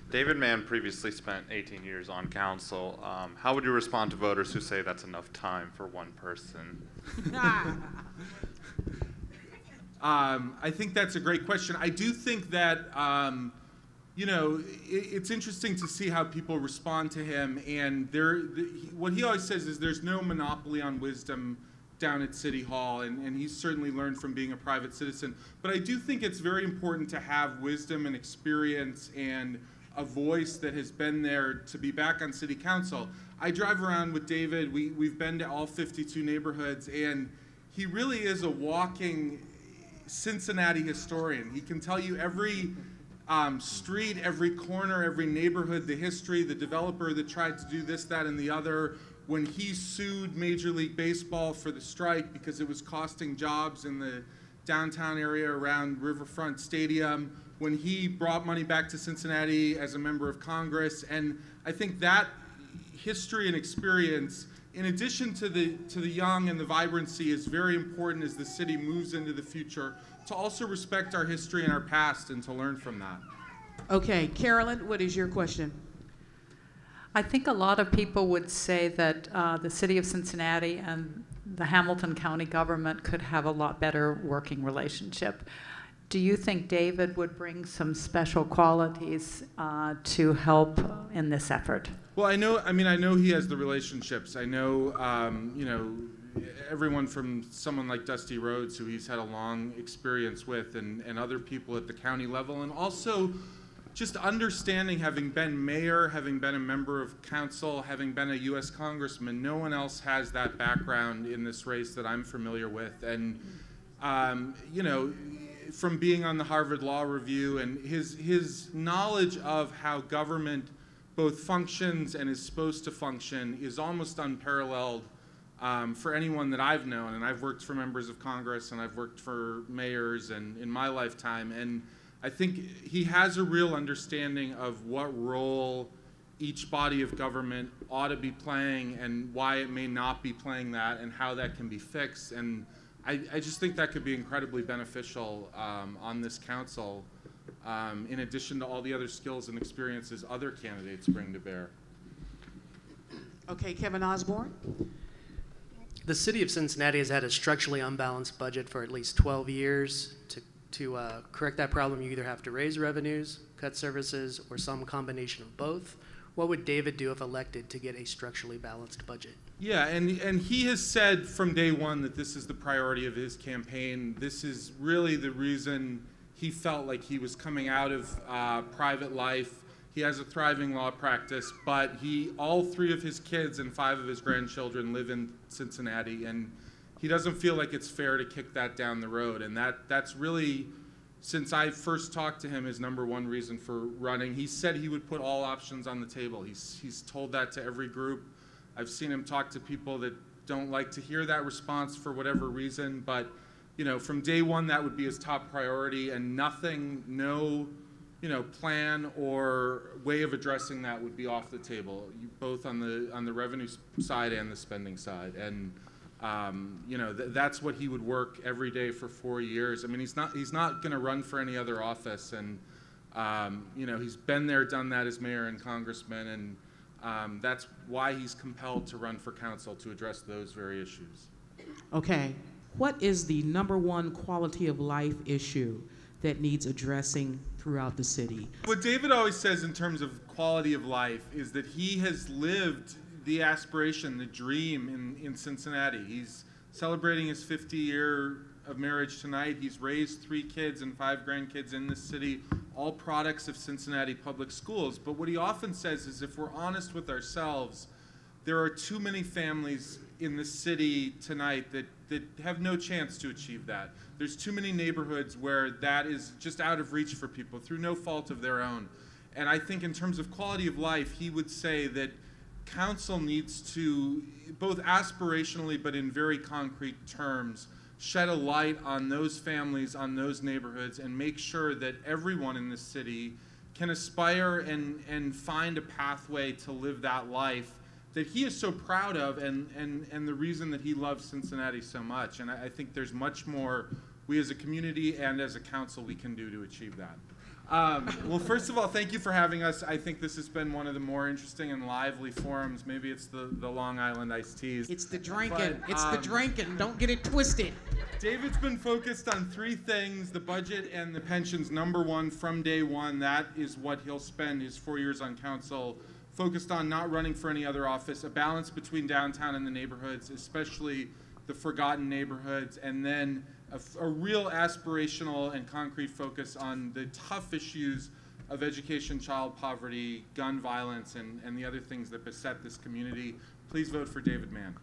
David Mann previously spent 18 years on council. How would you respond to voters who say that's enough time for one person? I think that's a great question. I do think that, it's interesting to see how people respond to him. And what he always says is there's no monopoly on wisdom down at City Hall, and he's certainly learned from being a private citizen. But I do think it's very important to have wisdom and experience and a voice that has been there to be back on City Council. I drive around with David. We've been to all 52 neighborhoods, and he really is a walking Cincinnati historian. He can tell you every street, every corner, every neighborhood, the history, the developer that tried to do this, that, and the other. When he sued Major League Baseball for the strike because it was costing jobs in the downtown area around Riverfront Stadium, when he brought money back to Cincinnati as a member of Congress. And I think that history and experience, in addition to the young and the vibrancy, is very important as the city moves into the future, to also respect our history and our past and to learn from that. Okay, Carolyn, what is your question? I think a lot of people would say that the city of Cincinnati and the Hamilton County government could have a lot better working relationship. Do you think David would bring some special qualities to help in this effort? Well, I know he has the relationships. I know, everyone from someone like Dusty Rhodes, who he's had a long experience with, and other people at the county level, and also just understanding, having been mayor, having been a member of council, having been a U.S. congressman, no one else has that background in this race that I'm familiar with. And, from being on the Harvard Law Review, and his knowledge of how government both functions and is supposed to function is almost unparalleled for anyone that I've known. And I've worked for members of Congress, and I've worked for mayors and in my lifetime. And I think he has a real understanding of what role each body of government ought to be playing and why it may not be playing that and how that can be fixed. And I just think that could be incredibly beneficial on this council, in addition to all the other skills and experiences other candidates bring to bear. Okay, Kevin Osborne. The city of Cincinnati has had a structurally unbalanced budget for at least 12 years. To correct that problem, you either have to raise revenues, cut services, or some combination of both. What would David do if elected to get a structurally balanced budget? Yeah, and he has said from day one that this is the priority of his campaign. This is really the reason he felt like he was coming out of private life. He has a thriving law practice, but all 3 of his kids and 5 of his grandchildren live in Cincinnati, and he doesn't feel like it's fair to kick that down the road. And that's really, since I first talked to him, his #1 reason for running. He said he would put all options on the table. He's told that to every group. I've seen him talk to people that don't like to hear that response for whatever reason, but from day one, that would be his top priority, and no plan or way of addressing that would be off the table, both on the revenue side and the spending side. And that's what he would work every day for 4 years. I mean, he's not going to run for any other office, and he's been there, done that as mayor and congressman, and that's why he's compelled to run for council, to address those very issues. Okay, what is the #1 quality of life issue that needs addressing throughout the city? What David always says in terms of quality of life is that he has lived the aspiration, the dream in Cincinnati. He's celebrating his 50 year of marriage tonight. He's raised 3 kids and 5 grandkids in this city, all products of Cincinnati public schools. But what he often says is, if we're honest with ourselves, there are too many families in this city tonight that have no chance to achieve that. There's too many neighborhoods where that is just out of reach for people through no fault of their own. And I think in terms of quality of life, he would say that council needs to, both aspirationally but in very concrete terms, shed a light on those families, on those neighborhoods, and make sure that everyone in this city can aspire and find a pathway to live that life that he is so proud of, and the reason that he loves Cincinnati so much. And I think there's much more we as a community and as a council we can do to achieve that. Well, first of all, thank you for having us. I think this has been one of the more interesting and lively forums. Maybe it's the Long Island iced teas. It's the drinking. But, It's the drinking. Don't get it twisted. David's been focused on three things: the budget and the pensions. Number one, from day one, that is what he'll spend his 4 years on council focused on, not running for any other office, a balance between downtown and the neighborhoods, especially the forgotten neighborhoods, and then a real aspirational and concrete focus on the tough issues of education, child poverty, gun violence, and the other things that beset this community. Please vote for David Mann.